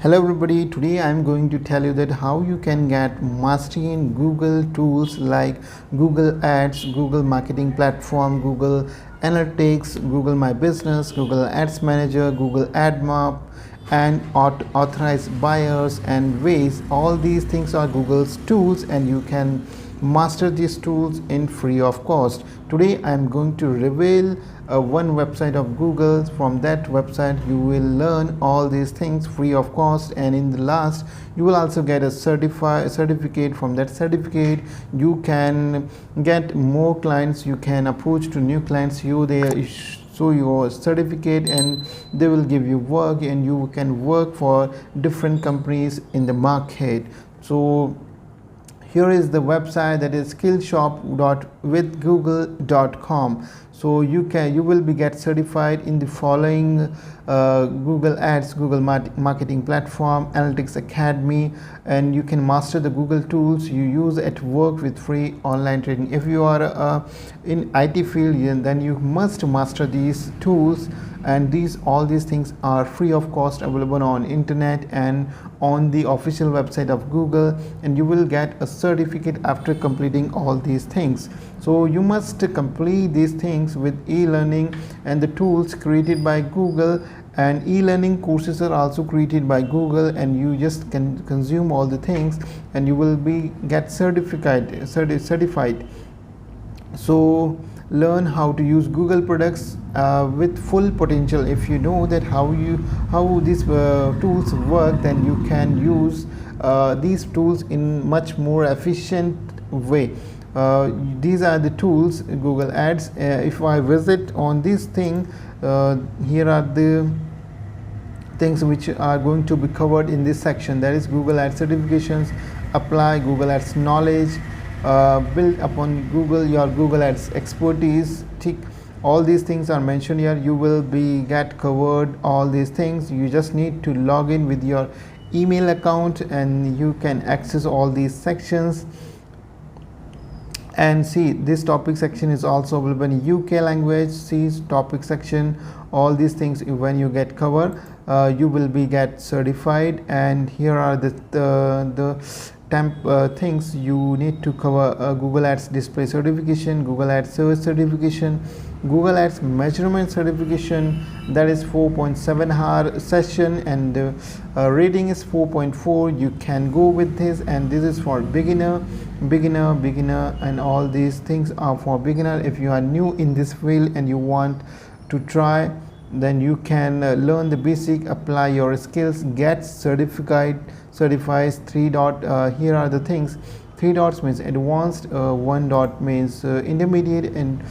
Hello everybody, today I am going to tell you that how you can get mastery in Google tools like Google Ads, Google Marketing Platform, Google Analytics, Google My Business, Google Ads Manager, Google AdMob, and authorized buyers and ways. All these things are Google's tools and you can master these tools in free of cost. Today I am going to reveal one website of Google. From that website you will learn all these things free of cost, and in the last you will also get a certificate. From that certificate you can get more clients, you can approach to new clients, they show your certificate and they will give you work and you can work for different companies in the market. So here is the website, that is skillshop.withgoogle.com. so you will be get certified in the following Google Ads, Google Marketing Platform, Analytics Academy, and you can master the Google tools you use at work with free online training. If you are in IT field, then you must master these tools, and all these things are free of cost, available on internet and on the official website of Google, and you will get a certificate after completing all these things. So you must complete these things with e-learning and the tools created by Google, and e-learning courses are also created by Google, and you just can consume all the things and you will be get certified. So learn how to use Google products with full potential. If you know that how these tools work, then you can use these tools in much more efficient way. These are the tools, Google Ads. If I visit on this thing, here are the things which are going to be covered in this section, that is Google Ads certifications, apply Google Ads knowledge, build upon your Google Ads expertise, tick. All these things are mentioned here. You will be get covered all these things. You just need to log in with your email account and you can access all these sections. And see, this topic section is also available in UK language. See topic section, all these things when you get covered, you will be get certified. And here are the things you need to cover: Google Ads display certification, Google Ads search certification, Google Ads measurement certification, that is 4.7 hour session, and rating is 4.4. you can go with this, and this is for beginner, and all these things are for beginner. If you are new in this field and you want to try, then you can learn the basic, apply your skills, get certifies 3 dot. Here are the things. 3 dots means advanced, 1 dot means intermediate, and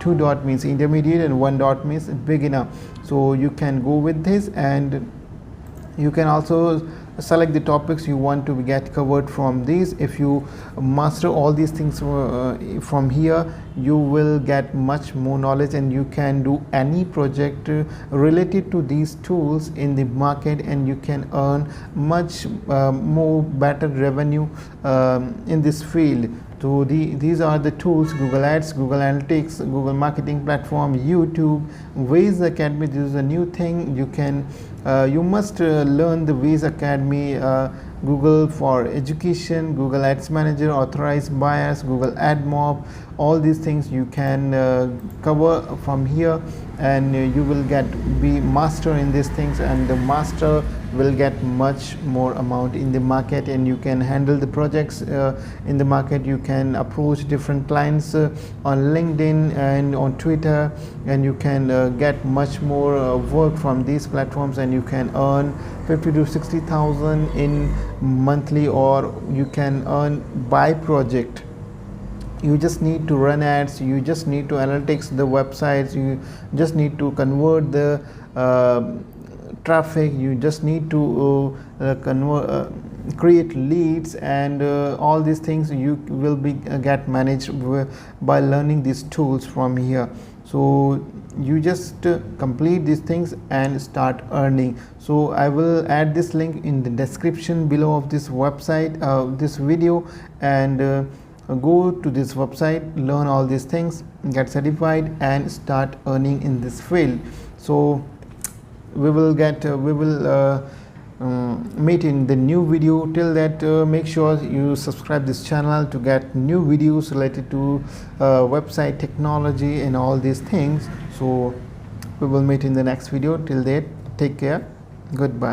2 dot means intermediate, and 1 dot means beginner. So you can go with this, and you can also select the topics you want to get covered from these. If you master all these things from here, you will get much more knowledge and you can do any project related to these tools in the market, and you can earn much more better revenue in this field. So these are the tools: Google Ads, Google Analytics, Google Marketing Platform, YouTube, Waze Academy. This is a new thing. You must learn the Waze Academy, Google for Education, Google Ads Manager, authorized buyers, Google AdMob. All these things you can cover from here, and you will be master in these things, and the master will get much more amount in the market, and you can handle the projects in the market. You can approach different clients on LinkedIn and on Twitter, and you can get much more work from these platforms, and you can earn 50 to 60,000 in monthly, or you can earn by project. You just need to run ads, you just need to analytics the websites, you just need to convert the traffic, you just need to create leads, and all these things you will be get managed by learning these tools from here. So you just complete these things and start earning. So I will add this link in the description below of this website, this video, and go to this website, learn all these things, get certified, and start earning in this field. So we will meet in the new video. Till that, make sure you subscribe this channel to get new videos related to website technology and all these things. So we will meet in the next video. Till that, take care. Goodbye.